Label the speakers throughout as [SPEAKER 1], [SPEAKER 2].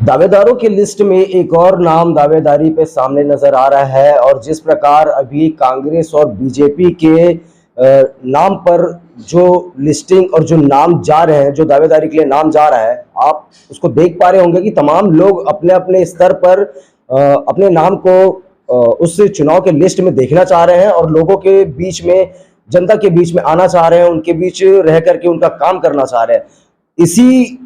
[SPEAKER 1] दावेदारों की लिस्ट में एक और नाम दावेदारी पे सामने नजर आ रहा है। और जिस प्रकार अभी कांग्रेस और बीजेपी के नाम पर जो लिस्टिंग और जो नाम जा रहे हैं, जो दावेदारी के लिए नाम जा रहा है, आप उसको देख पा रहे होंगे कि तमाम लोग अपने अपने स्तर पर अपने नाम को उस चुनाव के लिस्ट में देखना चाह रहे हैं और लोगों के बीच में, जनता के बीच में आना चाह रहे हैं, उनके बीच रह करके उनका काम करना चाह रहे हैं। इसी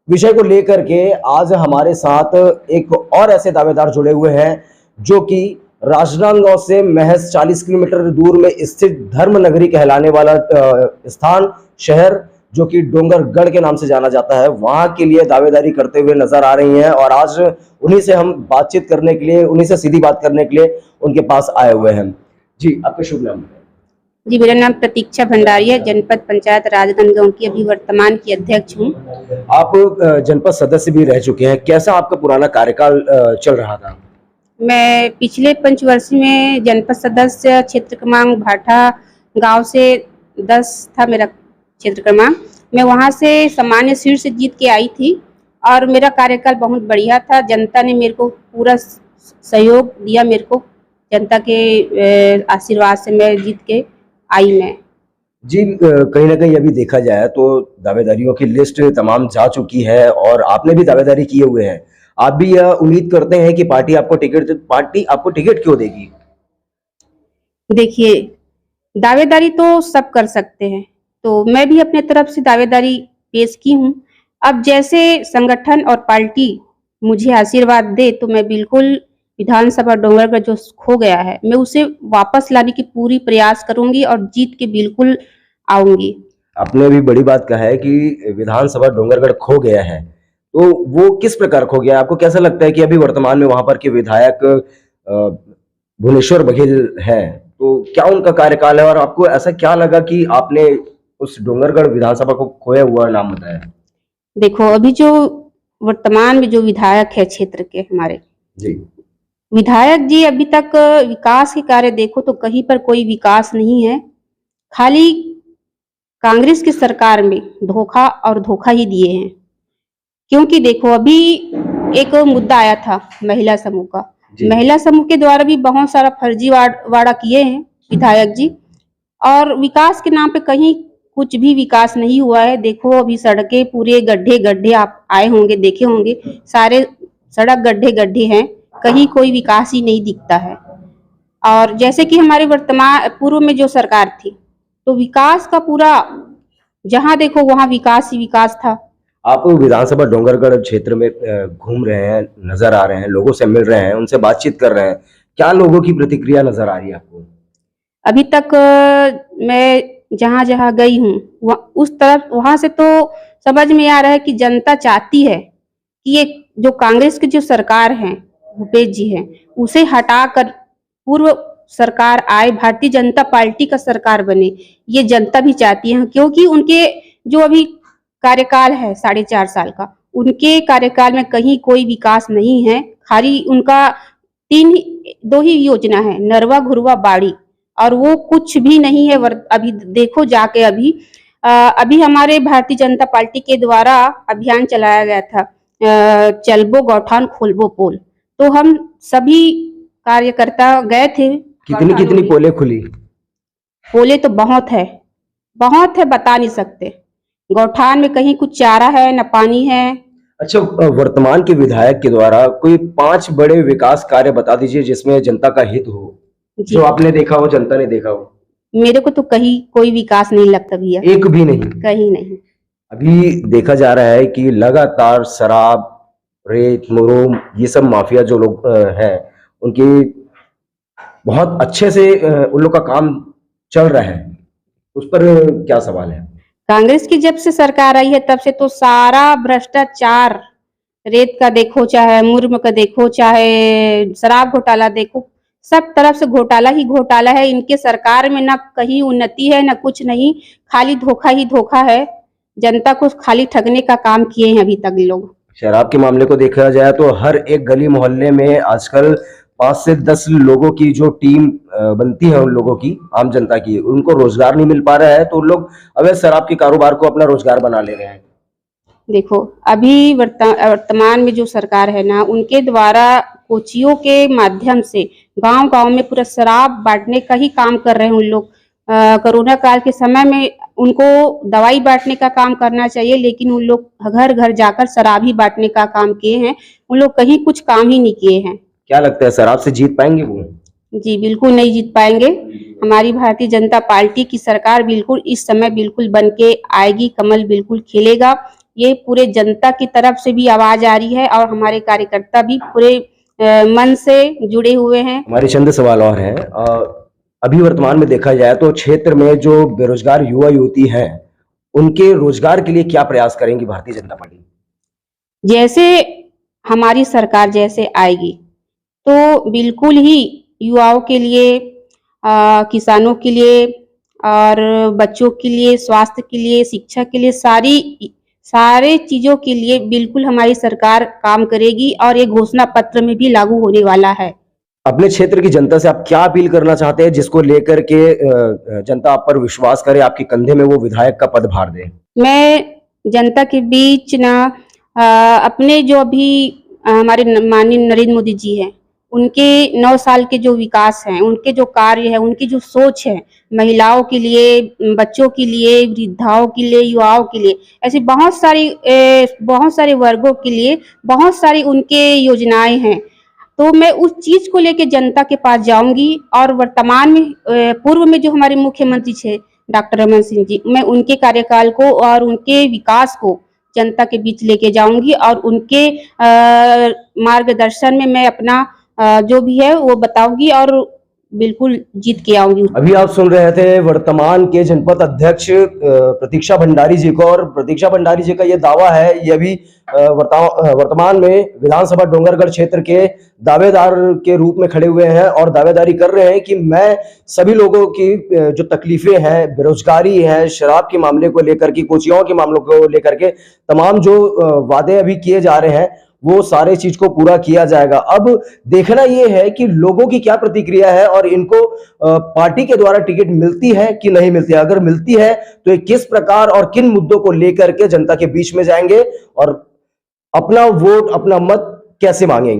[SPEAKER 1] विषय को लेकर के आज हमारे साथ एक और ऐसे दावेदार जुड़े हुए हैं जो कि राजनांदगांव से महज 40 किलोमीटर दूर में स्थित धर्म नगरी कहलाने वाला स्थान, शहर जो कि डोंगरगढ़ के नाम से जाना जाता है, वहां के लिए दावेदारी करते हुए नजर आ रही हैं। और आज उन्हीं से हम बातचीत करने के लिए, उन्हीं से सीधी बात करने के लिए उनके पास आए हुए हैं। जी, आपका शुभ नाम?
[SPEAKER 2] जी, मेरा नाम प्रतीक्षा भंडारी है। जनपद पंचायत राजनांदगांव की अभी वर्तमान की अध्यक्ष हूँ।
[SPEAKER 1] आप जनपद सदस्य भी रह चुके हैं, कैसा आपका पुराना कार्यकाल चल रहा था?
[SPEAKER 2] मैं पिछले पंचवर्षीय में जनपद सदस्य क्षेत्र क्रमांक भाठा गांव से 10 था मेरा क्षेत्र क्रमांक। मैं वहां से सामान्य सीट से जीत के आई थी और मेरा कार्यकाल बहुत बढ़िया था। जनता ने मेरे को पूरा सहयोग दिया, मेरे को जनता के आशीर्वाद से मैं जीत के आई मैं।
[SPEAKER 1] जी, कहीं ना कहीं अभी देखा जाए तो दावेदारियों की लिस्ट तमाम जा चुकी है और आपने भी दावेदारी किए हुए हैं। आप भी यह उम्मीद करते हैं कि पार्टी आपको टिकट क्यों देगी?
[SPEAKER 2] देखिए, दावेदारी तो सब कर सकते हैं, तो मैं भी अपने तरफ से दावेदारी पेश की हूँ। अब जैसे संगठन और पार्टी मुझे आशीर्वाद दे तो मैं बिल्कुल विधानसभा डोंगरगढ़ जो खो गया है, मैं उसे वापस लाने की पूरी प्रयास करूंगी और जीत के बिल्कुल आऊंगी।
[SPEAKER 1] आपने भी बड़ी बात कहा है कि विधानसभा डोंगरगढ़ खो गया है, तो वो किस प्रकार खो गया? आपको कैसा लगता है कि अभी वर्तमान में वहां पर के विधायक भुवनेश्वर बघेल हैं, तो क्या उनका कार्यकाल है और आपको ऐसा क्या लगा कि आपने उस डोंगरगढ़ विधानसभा को खोया हुआ नाम बताया?
[SPEAKER 2] देखो, अभी जो वर्तमान में जो विधायक है क्षेत्र के हमारे
[SPEAKER 1] जी,
[SPEAKER 2] विधायक जी, अभी तक विकास के कार्य देखो तो कहीं पर कोई विकास नहीं है। खाली कांग्रेस की सरकार में धोखा और धोखा ही दिए हैं। क्योंकि देखो, अभी एक मुद्दा आया था महिला समूह का। महिला समूह के द्वारा भी बहुत सारा फर्जी वाड़ा किए हैं विधायक जी, और विकास के नाम पे कहीं कुछ भी विकास नहीं हुआ है। देखो, अभी सड़कें पूरे गड्ढे गड्ढे, आप आए होंगे, देखे होंगे, सारे सड़क गड्ढे गड्ढे हैं, कहीं कोई विकास ही नहीं दिखता है। और जैसे कि हमारे वर्तमान पूर्व में जो सरकार थी, तो विकास का पूरा जहां देखो वहां विकास ही विकास था।
[SPEAKER 1] आप विधानसभा डोंगरगढ़ क्षेत्र में घूम रहे हैं, नजर आ रहे हैं, लोगों से मिल रहे हैं, उनसे बातचीत कर रहे हैं, क्या लोगों की प्रतिक्रिया नजर आ रही है आपको?
[SPEAKER 2] अभी तक मैं जहां जहां गई हूँ उस तरफ, वहां से तो समझ में आ रहा है कि जनता चाहती है कि ये जो कांग्रेस की जो सरकार है, भूपेश जी हैं, उसे हटाकर पूर्व सरकार आए, भारतीय जनता पार्टी का सरकार बने। ये जनता भी चाहती है, क्योंकि उनके जो अभी कार्यकाल है 4.5 साल का, उनके कार्यकाल में कहीं कोई विकास नहीं है। खाली उनका 2 ही योजना है, नरवा घुरवा बाड़ी, और वो कुछ भी नहीं है। अभी देखो जाके, अभी हमारे भारतीय जनता पार्टी के द्वारा अभियान चलाया गया था, चलबो गौठान खोलबो पोल, तो हम सभी कार्यकर्ता गए थे।
[SPEAKER 1] कितनी पोले खुली?
[SPEAKER 2] पोले तो बहुत है, बता नहीं सकते। गौठान में कहीं कुछ चारा है न पानी है।
[SPEAKER 1] अच्छा, वर्तमान के विधायक के द्वारा कोई 5 बड़े विकास कार्य बता दीजिए जिसमें जनता का हित हो, जो आपने देखा हो, जनता ने देखा हो।
[SPEAKER 2] मेरे को तो कहीं कोई विकास नहीं लगता भैया,
[SPEAKER 1] एक भी नहीं?
[SPEAKER 2] कहीं नहीं।
[SPEAKER 1] अभी देखा जा रहा है कि लगातार शराब, रेत, मुरुम, ये सब माफिया जो लोग हैं, उनकी बहुत अच्छे से उन लोग का काम चल रहा है, उस पर क्या सवाल है?
[SPEAKER 2] कांग्रेस की जब से सरकार आई है तब से तो सारा भ्रष्टाचार, रेत का देखो, चाहे मुर्म का देखो, चाहे शराब घोटाला देखो, सब तरफ से घोटाला ही घोटाला है। इनके सरकार में ना कहीं उन्नति है ना कुछ नहीं, खाली धोखा ही धोखा है। जनता को खाली ठगने का काम किए हैं अभी तक लोग।
[SPEAKER 1] शराब के मामले को देखा जाए तो हर एक गली मोहल्ले में आजकल 5 से 10 लोगों की जो टीम बनती है, उन लोगों की, आम जनता की, उनको रोजगार नहीं मिल पा रहा है, तो लोग अवैध शराब के कारोबार को अपना रोजगार बना ले रहे हैं।
[SPEAKER 2] देखो, अभी वर्तमान में जो सरकार है ना, उनके द्वारा कोचियों के माध्यम से गांव-गांव में पूरा शराब बांटने का ही काम कर रहे हैं उन लोग। कोरोना काल के समय में उनको दवाई बांटने का काम करना चाहिए, लेकिन उन लोग घर-घर जाकर शराब ही बांटने का काम किए हैं। उन लोग कहीं कुछ काम ही नहीं किए हैं।
[SPEAKER 1] क्या लगता है शराब से जीत पाएंगे वो?
[SPEAKER 2] जी, बिल्कुल नहीं जीत पाएंगे। हमारी भारतीय जनता पार्टी की सरकार बिल्कुल इस समय बिल्कुल बन के आएगी, कमल बिल्कुल खिलेगा। ये पूरे जनता की तरफ से भी आवाज आ रही है और हमारे कार्यकर्ता भी पूरे मन से जुड़े हुए हैं।
[SPEAKER 1] हमारे चंद सवाल और हैं। अभी वर्तमान में देखा जाए तो क्षेत्र में जो बेरोजगार युवा युवती हैं, उनके रोजगार के लिए क्या प्रयास करेंगी भारतीय जनता पार्टी?
[SPEAKER 2] जैसे हमारी सरकार जैसे आएगी, तो बिल्कुल ही युवाओं के लिए, किसानों के लिए और बच्चों के लिए, स्वास्थ्य के लिए, शिक्षा के लिए, सारे चीजों के लिए बिल्कुल हमारी सरकार काम करेगी और ये घोषणा पत्र में भी लागू होने वाला है।
[SPEAKER 1] अपने क्षेत्र की जनता से आप क्या अपील करना चाहते हैं जिसको लेकर के जनता आप पर विश्वास करे, आपके कंधे में वो विधायक का पदभार दे?
[SPEAKER 2] मैं जनता के बीच ना अपने जो अभी हमारे माननीय नरेंद्र मोदी जी हैं, उनके 9 साल के जो विकास हैं, उनके जो कार्य है, उनकी जो सोच है, महिलाओं के लिए, बच्चों के लिए, वृद्धाओं के लिए, युवाओं के लिए, ऐसी बहुत सारे वर्गों के लिए बहुत सारी उनके योजनाएं हैं। तो मैं उस चीज को लेके जनता के पास जाऊंगी और वर्तमान में पूर्व में जो हमारे मुख्यमंत्री थे डॉक्टर रमन सिंह जी, मैं उनके कार्यकाल को और उनके विकास को जनता के बीच लेके जाऊंगी और उनके मार्गदर्शन में मैं अपना जो भी है वो बताऊंगी और बिल्कुल जीत के आऊंगी।
[SPEAKER 1] अभी आप सुन रहे थे वर्तमान के जनपद अध्यक्ष प्रतीक्षा भंडारी जी को, और प्रतीक्षा भंडारी जी का ये दावा है, ये अभी वर्तमान में विधानसभा डोंगरगढ़ क्षेत्र के दावेदार के रूप में खड़े हुए हैं और दावेदारी कर रहे हैं कि मैं सभी लोगों की जो तकलीफें हैं, बेरोजगारी है, शराब के मामले को लेकर के, कोचियों के मामलों को लेकर के, तमाम जो वादे अभी किए जा रहे हैं वो सारे चीज को पूरा किया जाएगा। अब देखना यह है कि लोगों की क्या प्रतिक्रिया है और इनको पार्टी के द्वारा टिकट मिलती है कि नहीं मिलती है। अगर मिलती है तो ये किस प्रकार और किन मुद्दों को लेकर के जनता के बीच में जाएंगे और अपना वोट, अपना मत कैसे मांगेंगे।